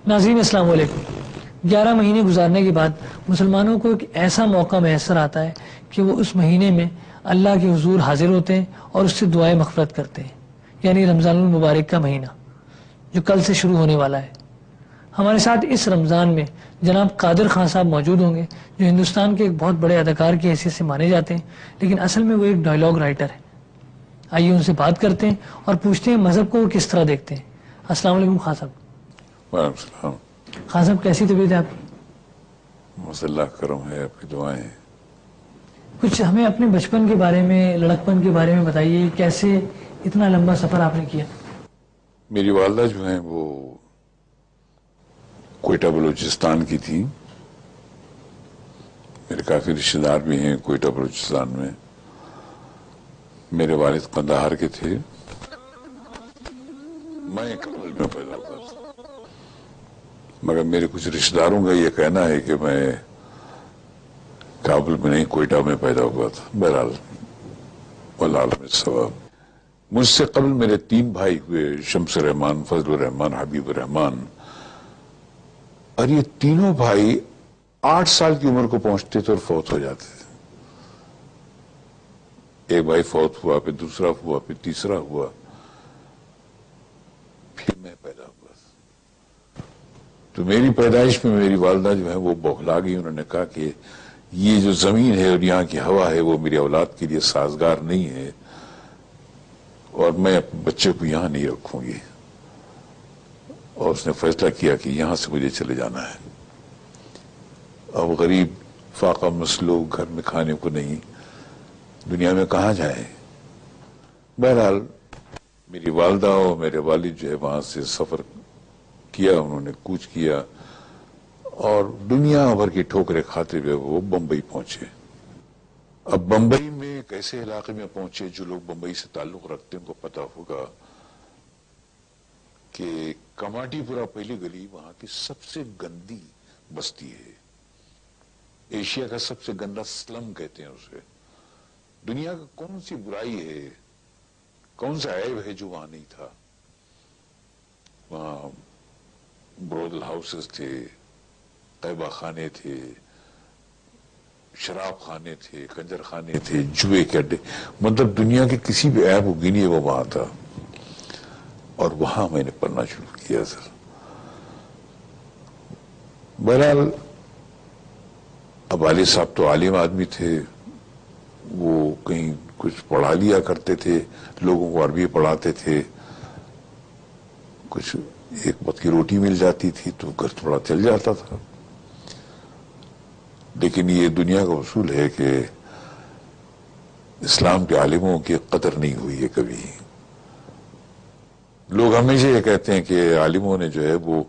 ناظرین السلام علیکم۔ 11 مہینے گزارنے کے بعد مسلمانوں کو ایک ایسا موقع میسر آتا ہے کہ وہ اس مہینے میں اللہ کے حضور حاضر ہوتے ہیں اور اس سے دعائیں مغفرت کرتے ہیں، یعنی رمضان المبارک کا مہینہ جو کل سے شروع ہونے والا ہے۔ ہمارے ساتھ اس رمضان میں جناب قادر خان صاحب موجود ہوں گے، جو ہندوستان کے ایک بہت بڑے اداکار کی حیثیت سے مانے جاتے ہیں، لیکن اصل میں وہ ایک ڈائلاگ رائٹر ہے۔ آئیے ان سے بات کرتے ہیں اور پوچھتے ہیں مذہب کو وہ کس طرح دیکھتے ہیں۔ السلام علیکم خان صاحب۔ وعلیکم السلام۔ خان صاحب کیسی طبیعت ہے آپ کی؟ بس اللہ کا کرم ہے، آپ کی دعائیں۔ کچھ ہمیں اپنے بچپن کے بارے میں، لڑکپن کے بارے میں بتائیے، کیسے اتنا لمبا سفر آپ نے کیا؟ میری والدہ جو ہیں وہ کوئٹہ بلوچستان کی تھی، میرے کافی رشتہ دار بھی ہیں کوئٹہ بلوچستان میں۔ میرے والد قندھار کے تھے، میں کابل میں پیدا ہوا تھا، مگر میرے کچھ رشتہ داروں کا یہ کہنا ہے کہ میں کابل میں نہیں کوئٹہ میں پیدا ہوا تھا۔ بہرحال والعالم الصواب۔ مجھ سے قبل میرے 3 بھائی ہوئے، شمس الرحمان، فضل الرحمان، حبیب الرحمان، اور یہ تینوں بھائی 8 سال کی عمر کو پہنچتے تھے اور فوت ہو جاتے تھے۔ ایک بھائی فوت ہوا، پھر دوسرا ہوا، پھر تیسرا ہوا، پھر میں پیدا ہوا تھا۔ تو میری پیدائش میں میری والدہ جو ہے وہ بوکھلا گئی۔ انہوں نے کہا کہ یہ جو زمین ہے اور یہاں کی ہوا ہے وہ میری اولاد کے لیے سازگار نہیں ہے، اور میں اپنے بچے کو یہاں نہیں رکھوں گی، اور اس نے فیصلہ کیا کہ یہاں سے مجھے چلے جانا ہے۔ اب غریب فاقہ مسلوق، گھر میں کھانے کو نہیں، دنیا میں کہاں جائیں۔ بہرحال میری والدہ اور میرے والد جو ہے وہاں سے سفر کیا، انہوں نے کوچ کیا، اور دنیا بھر کی ٹھوکریں کھاتے ہوئے وہ بمبئی پہنچے۔ اب بمبئی میں ایک ایسے علاقے میں پہنچے، جو لوگ بمبئی سے تعلق رکھتے ہیں ان کو پتا ہوگا کہ کماٹی پورا پہلی گلی وہاں کی سب سے گندی بستی ہے، ایشیا کا سب سے گندا سلم کہتے ہیں اسے۔ دنیا کا کون سی برائی ہے، کون سا عیب ہے جو وہاں نہیں تھا۔ وہاں برودل ہاؤسز تھے، قیبہ خانے تھے، شراب خانے تھے، کنجر خانے تھے، جوئے کے اڈے، مطلب دنیا کے کسی بھی عیب کو گنیے وہ وہاں تھا۔ اور وہاں میں نے پڑھنا شروع کیا سر۔ بہرحال اب والد صاحب تو عالم آدمی تھے، وہ کہیں کچھ پڑھا لیا کرتے تھے، لوگوں کو عربی پڑھاتے تھے، کچھ ایک وقت کی روٹی مل جاتی تھی تو گھر تھوڑا چل جاتا تھا۔ لیکن یہ دنیا کا اصول ہے کہ اسلام کے عالموں کی قدر نہیں ہوئی ہے کبھی۔ لوگ ہمیشہ یہ کہتے ہیں کہ عالموں نے جو ہے وہ،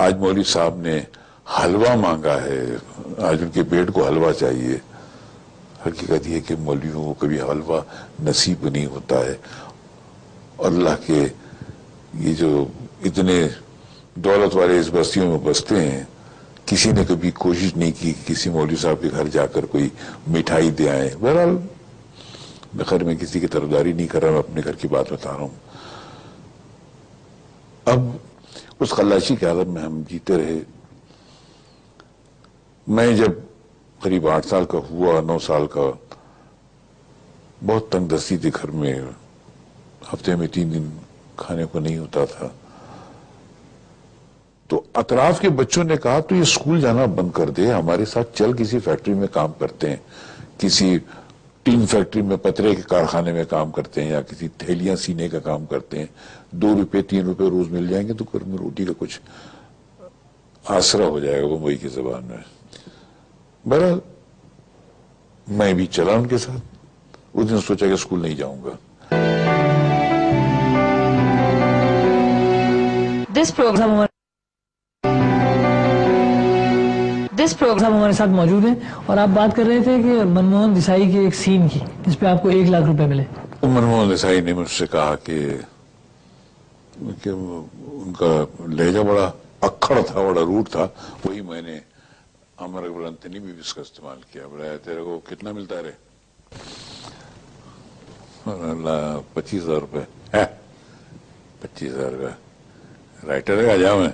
آج مولوی صاحب نے حلوہ مانگا ہے، آج ان کے پیٹ کو حلوہ چاہیے۔ حقیقت یہ کہ مولویوں کو کبھی حلوہ نصیب نہیں ہوتا ہے، اور اللہ کے یہ جو اتنے دولت والے اس بستیوں میں بستے ہیں، کسی نے کبھی کوشش نہیں کی کہ کسی مولوی صاحب کے گھر جا کر کوئی مٹھائی دے آئیں۔ بہرحال بخیر میں کسی کی طرفداری نہیں کر رہا، میں اپنے گھر کی بات بتا رہا ہوں۔ اب اس خلاشی کے عالم میں ہم جیتے رہے۔ میں جب قریب 8 سال کا ہوا، 9 سال کا، بہت تنگ دستی تھی گھر میں، ہفتے میں 3 دن کھانے کو نہیں ہوتا تھا۔ تو اطراف کے بچوں نے کہا تو یہ اسکول جانا بند کر دے، ہمارے ساتھ چل، کسی فیکٹری میں کام کرتے ہیں، کسی ٹین فیکٹری میں، پترے کے کارخانے میں کام کرتے ہیں، یا کسی تھیلیاں سینے کا کام کرتے ہیں، 2 روپے 3 روپے روز مل جائیں گے تو گھر میں روٹی کا کچھ آسرا ہو جائے گا، بمبئی کی زبان میں۔ بہرحال میں بھی چلا ان کے ساتھ۔ اس دن سوچا کہ اسکول نہیں جاؤں گا۔ دس پروگرام ہمارے ساتھ موجود ہیں، اور آپ بات کر رہے تھے کہ منموہن دیسائی کے ایک سین کی جس پہ آپ کو 1 لاکھ روپے ملے۔ منموہن دیسائی نے مجھ سے کہا کہ ان کا لہجہ بڑا اکھڑ تھا، بڑا روٹ تھا، وہی میں نے امر اکبر انتنی بھی اس کا استعمال کیا۔ بڑا تیرے کو کتنا ملتا ہے رے؟ 25,000 روپے۔ 25,000 کا رائٹر ہے، آ جاؤ میں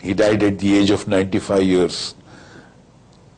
He died at the age of 95 years.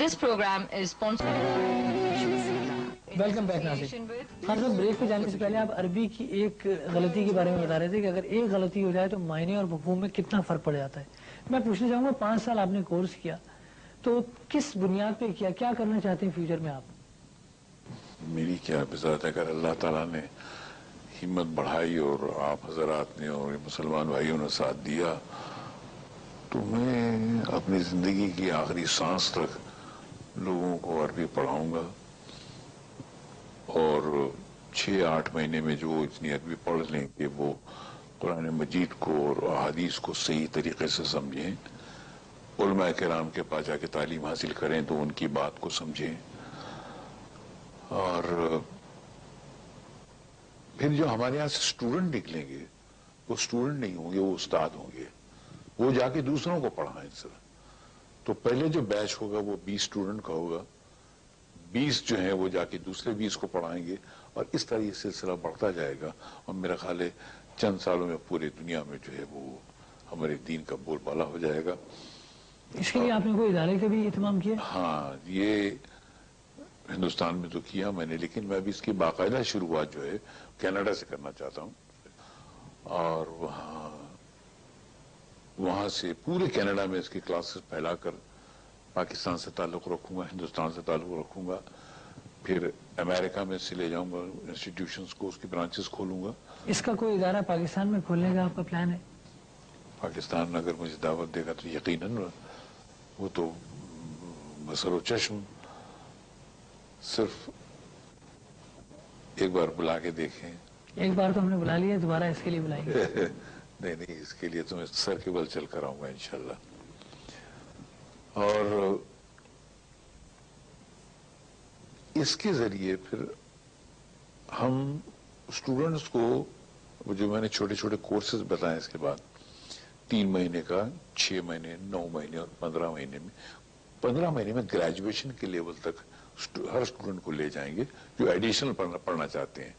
This program is sponsored. Welcome back ناظرین. خان صاحب, بریک پہ جانے سے پہلے آپ عربی کی ایک غلطی کے بارے میں بتا رہے تھے کہ اگر ایک غلطی ہو جائے تو معنی اور مفہوم میں کتنا فرق پڑ جاتا ہے. میں پوچھنا چاہوں گا, 5 سال آپ نے کورس کیا تو کس بنیاد پہ کیا, کیا کرنا چاہتے ہیں فیوچر میں آپ؟ میری کیا بذات ہے, اگر اللہ تعالیٰ نے ہمت بڑھائی اور آپ حضرات نے اور مسلمان بھائیوں نے ساتھ دیا تو میں اپنی زندگی کی آخری سانس تک لوگوں کو عربی پڑھاؤں گا, اور 6-8 مہینے میں جو اتنی عربی پڑھ لیں کہ وہ قرآن مجید کو اور احادیث کو صحیح طریقے سے سمجھیں, علماء کرام کے پاس جا کے تعلیم حاصل کریں تو ان کی بات کو سمجھیں, اور پھر جو ہمارے یہاں سے اسٹوڈنٹ نکلیں گے وہ اسٹوڈنٹ نہیں ہوں گے, وہ استاد ہوں گے, وہ جا کے دوسروں کو پڑھائیں سر. تو پہلے جو بیچ ہوگا وہ 20 اسٹوڈنٹ کا ہوگا, 20 جو ہیں وہ جا کے دوسرے 20 کو پڑھائیں گے, اور اس طرح یہ سلسلہ بڑھتا جائے گا, اور میرا خیال ہے چند سالوں میں پورے دنیا میں جو ہے وہ ہمارے دین کا بول بالا ہو جائے گا. اس کے لیے آپ نے کوئی ادارے کا بھی اہتمام کیا؟ ہاں, یہ ہندوستان میں تو کیا میں نے, لیکن میں ابھی اس کی باقاعدہ شروعات جو ہے کینیڈا سے کرنا چاہتا ہوں, اور وہاں سے پورے کینیڈا میں اس کی کلاسز پھیلا کر پاکستان سے تعلق رکھوں گا, ہندوستان سے تعلق رکھوں گا, پھر امریکہ میں سے لے جاؤں گا انسٹیٹیوشنز کو, اس کی برانچز کھولوں گا. اس کا کوئی ادارہ پاکستان میں کھولنے کا آپ کا پلان ہے؟ پاکستان اگر مجھے دعوت دے گا تو یقیناً, وہ تو بصر و چشم, صرف ایک بار بلا کے دیکھیں. ایک بار تو ہم نے بلا لیا, دوبارہ اس کے لیے بلائیں گے. نہیں, اس کے لیے تو میں سر کے بل چل کر آؤں گا انشاءاللہ. اور اس کے ذریعے پھر ہم اسٹوڈنٹس کو, جو میں نے چھوٹے چھوٹے کورسز بتائے اس کے بعد 3 مہینے کا, 6 مہینے, 9 مہینے اور 15 مہینے میں, 15 مہینے میں گریجویشن کے لیول تک ہر اسٹوڈنٹ کو لے جائیں گے جو ایڈیشنل پڑھنا چاہتے ہیں.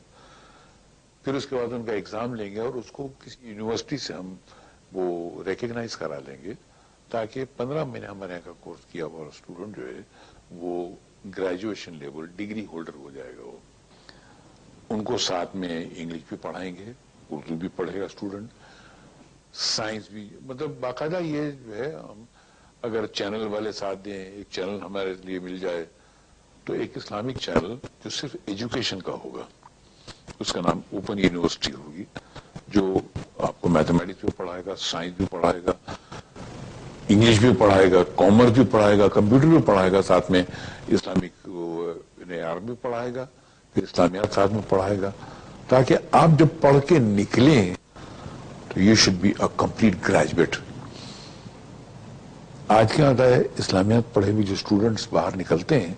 پھر اس کے بعد ان کا ایگزام لیں گے اور اس کو کسی یونیورسٹی سے ہم وہ ریکگنائز کرا لیں گے, تاکہ 15 مہینے ہمارے یہاں کا کورس کیا ہوا اسٹوڈنٹ جو ہے وہ گریجویشن لیول ڈگری ہولڈر ہو جائے گا. وہ ان کو ساتھ میں انگلش بھی پڑھائیں گے, اردو بھی پڑھے گا اسٹوڈنٹ, سائنس بھی, مطلب باقاعدہ یہ جو ہے, ہم اگر چینل والے ساتھ دیں, ایک چینل ہمارے لیے مل جائے تو ایک اسلامک چینل جو صرف ایجوکیشن کا ہوگا, اس کا نام اوپن یونیورسٹی ہوگی, جو آپ کو میتھمیٹکس بھی پڑھائے گا, سائنس بھی پڑھائے گا, انگلش بھی پڑھائے گا, کامرس بھی پڑھائے گا, کمپیوٹر بھی پڑھائے گا, ساتھ میں اسلامک عربی بھی پڑھائے گا, پھر اسلامیات ساتھ میں پڑھائے گا, تاکہ آپ جب پڑھ کے نکلیں تو you should be a complete graduate. آج کیا ہوتا ہے, اسلامیات پڑھے ہوئے جو اسٹوڈنٹس باہر نکلتے ہیں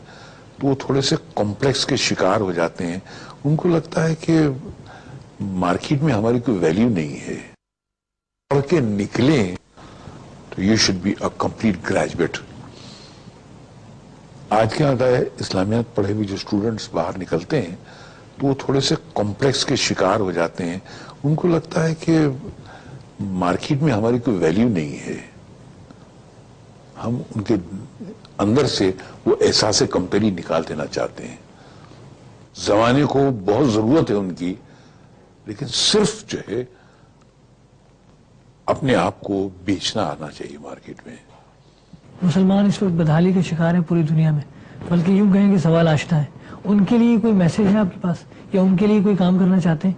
تو وہ تھوڑے سے کمپلیکس کے شکار ہو جاتے ہیں. ان کو لگتا ہے کہ مارکیٹ میں ہماری کوئی ویلیو نہیں ہے. پڑھ کے نکلیں تو you should be a complete graduate. آج کیا ہوتا ہے, اسلامیات پڑھے ہوئے جو اسٹوڈنٹس باہر نکلتے ہیں تو وہ تھوڑے سے کمپلیکس کے شکار ہو جاتے ہیں. ان کو لگتا ہے کہ مارکیٹ میں ہماری کوئی ویلیو نہیں ہے. ہم ان کے اندر سے وہ احساس کمتری نکال دینا چاہتے ہیں. زمانے کو بہت ضرورت ہے ان کی, لیکن صرف جو ہے اپنے آپ کو بیچنا آنا چاہیے مارکیٹ میں. مسلمان اس وقت بدحالی کے شکار ہیں پوری دنیا میں, بلکہ یوں کہیں کہ سوال آشنا ہے. ان کے لیے کوئی میسج ہے آپ کے پاس, یا ان کے لیے کوئی کام کرنا چاہتے ہیں؟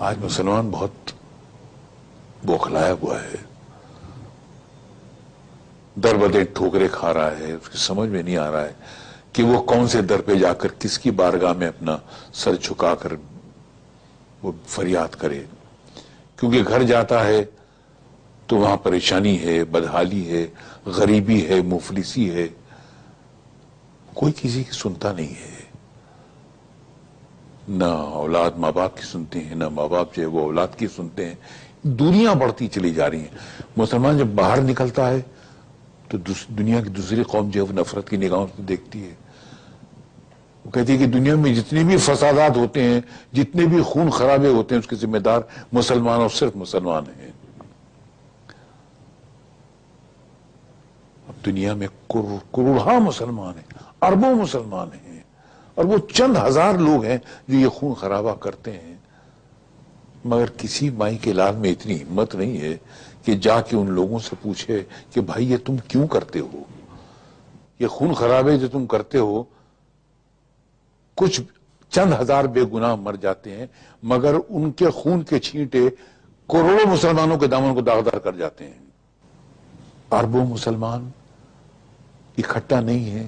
آج مسلمان بہت بوکھلایا ہوا ہے, در بدر ٹھوکرے کھا رہا ہے, اس کی سمجھ میں نہیں آ رہا ہے کہ وہ کون سے در پہ جا کر کس کی بارگاہ میں اپنا سر جھکا کر وہ فریاد کرے. کیونکہ گھر جاتا ہے تو وہاں پریشانی ہے, بدحالی ہے, غریبی ہے, مفلسی ہے, کوئی کسی کی سنتا نہیں ہے. نہ اولاد ماں باپ کی سنتے ہیں, نہ ماں باپ جو ہے وہ اولاد کی سنتے ہیں. دنیا بڑھتی چلی جا رہی ہیں. مسلمان جب باہر نکلتا ہے تو دنیا کی دوسری قوم جو ہے وہ نفرت کی نگاہوں سے دیکھتی ہے. وہ کہتی ہے کہ دنیا میں جتنے بھی فسادات ہوتے ہیں, جتنے بھی خون خرابے ہوتے ہیں, اس کے ذمہ دار مسلمان اور صرف مسلمان ہیں. دنیا میں کروڑہا مسلمان ہیں، اربوں مسلمان ہیں، اور وہ چند ہزار لوگ ہیں جو یہ خون خرابہ کرتے ہیں، مگر کسی مائی کے لال میں اتنی ہمت نہیں ہے کہ جا کے ان لوگوں سے پوچھے کہ بھائی یہ تم کیوں کرتے ہو؟ یہ خون خرابے جو تم کرتے ہو، کچھ چند ہزار بے گناہ مر جاتے ہیں، مگر ان کے خون کے چھینٹے کروڑوں مسلمانوں کے دامن کو داغدار کر جاتے ہیں۔ اربوں مسلمان اکٹھا نہیں ہیں،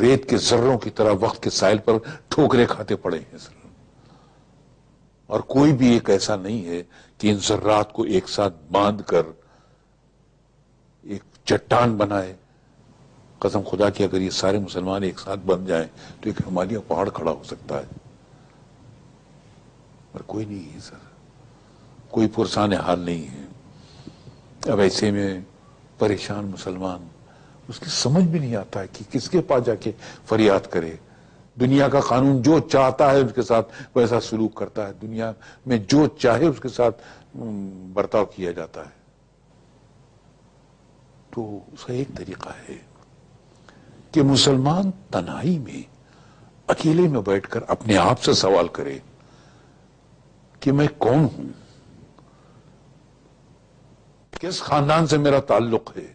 ریت کے ذروں کی طرح وقت کے سائل پر ٹھوکرے کھاتے پڑے ہیں سر، اور کوئی بھی ایک ایسا نہیں ہے کہ ان ذرات کو ایک ساتھ باندھ کر ایک چٹان بنائے۔ قسم خدا کی اگر یہ سارے مسلمان ایک ساتھ بن جائیں تو ایک ہمالیہ پہاڑ کھڑا ہو سکتا ہے، پر کوئی نہیں ہے سر، کوئی پرسان حال نہیں ہے۔ اب ایسے میں پریشان مسلمان، اس کی سمجھ بھی نہیں آتا ہے کہ کس کے پاس جا کے فریاد کرے۔ دنیا کا قانون جو چاہتا ہے اس کے ساتھ ویسا سلوک کرتا ہے، دنیا میں جو چاہے اس کے ساتھ برتاؤ کیا جاتا ہے۔ تو اس کا ایک طریقہ ہے کہ مسلمان تنہائی میں اکیلے میں بیٹھ کر اپنے آپ سے سوال کرے کہ میں کون ہوں، کس خاندان سے میرا تعلق ہے،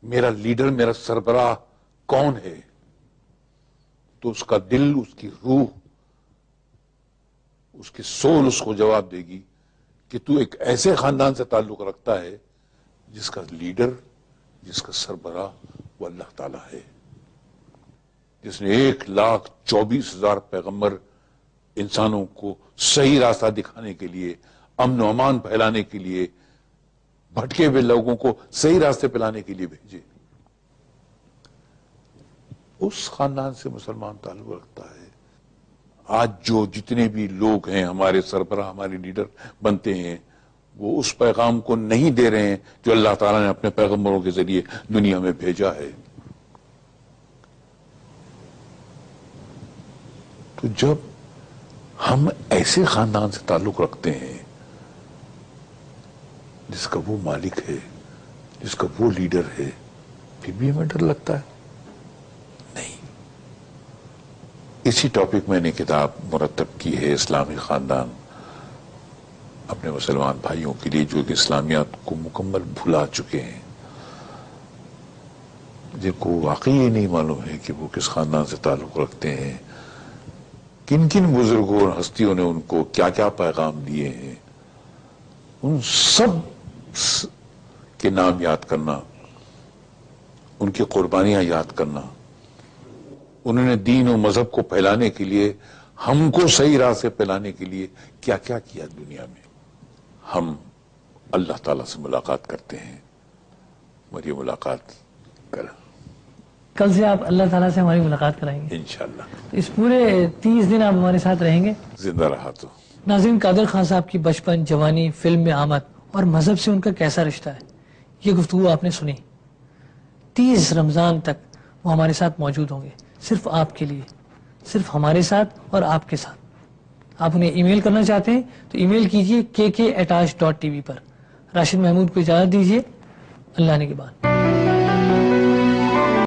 میرا لیڈر، میرا سربراہ کون ہے؟ تو اس کا دل، اس کی روح، اس کی سول اس کو جواب دے گی کہ تو ایک ایسے خاندان سے تعلق رکھتا ہے جس کا لیڈر، جس کا سربراہ وہ اللہ تعالیٰ ہے، جس نے 1,24,000 پیغمبر انسانوں کو صحیح راستہ دکھانے کے لیے، امن و امان پھیلانے کے لیے، بھٹکے ہوئے لوگوں کو صحیح راستے پہ کے لیے بھیجے۔ اس خاندان سے مسلمان تعلق رکھتا ہے۔ آج جو جتنے بھی لوگ ہیں ہمارے سربراہ، ہمارے لیڈر بنتے ہیں، وہ اس پیغام کو نہیں دے رہے ہیں جو اللہ تعالیٰ نے اپنے پیغمبروں کے ذریعے دنیا میں بھیجا ہے۔ تو جب ہم ایسے خاندان سے تعلق رکھتے ہیں جس کا وہ مالک ہے، جس کا وہ لیڈر ہے، پھر بھی ہمیں ڈر لگتا ہے؟ نہیں۔ اسی ٹاپک میں نے کتاب مرتب کی ہے، اسلامی خاندان، اپنے مسلمان بھائیوں کے لیے جو کہ اسلامیات کو مکمل بھلا چکے ہیں، جن کو واقعی یہ نہیں معلوم ہے کہ وہ کس خاندان سے تعلق رکھتے ہیں، کن کن بزرگوں اور ہستیوں نے ان کو کیا کیا پیغام دیے ہیں، ان سب کے نام یاد کرنا، ان کی قربانیاں یاد کرنا، انہوں نے دین و مذہب کو پھیلانے کے لیے، ہم کو صحیح راہ سے پھیلانے کے لیے کیا کیا کیا دنیا میں۔ ہم اللہ تعالیٰ سے ملاقات کرتے ہیں، اور یہ ملاقات کل سے آپ اللہ تعالیٰ سے ہماری ملاقات کرائیں گے انشاءاللہ۔ اس پورے 30 دن آپ ہمارے ساتھ رہیں گے؟ زندہ رہا تو۔ ناظرین، قادر خان صاحب کی بچپن، جوانی، فلم میں آمد اور مذہب سے ان کا کیسا رشتہ ہے، یہ گفتگو آپ نے سنی۔ 30 رمضان تک وہ ہمارے ساتھ موجود ہوں گے، صرف آپ کے لیے، صرف ہمارے ساتھ اور آپ کے ساتھ۔ آپ انہیں ای میل کرنا چاہتے ہیں تو ای میل کیجئے kk@ash.tv پر۔ راشد محمود کو اجازت دیجیے، اللہ نے کے بعد۔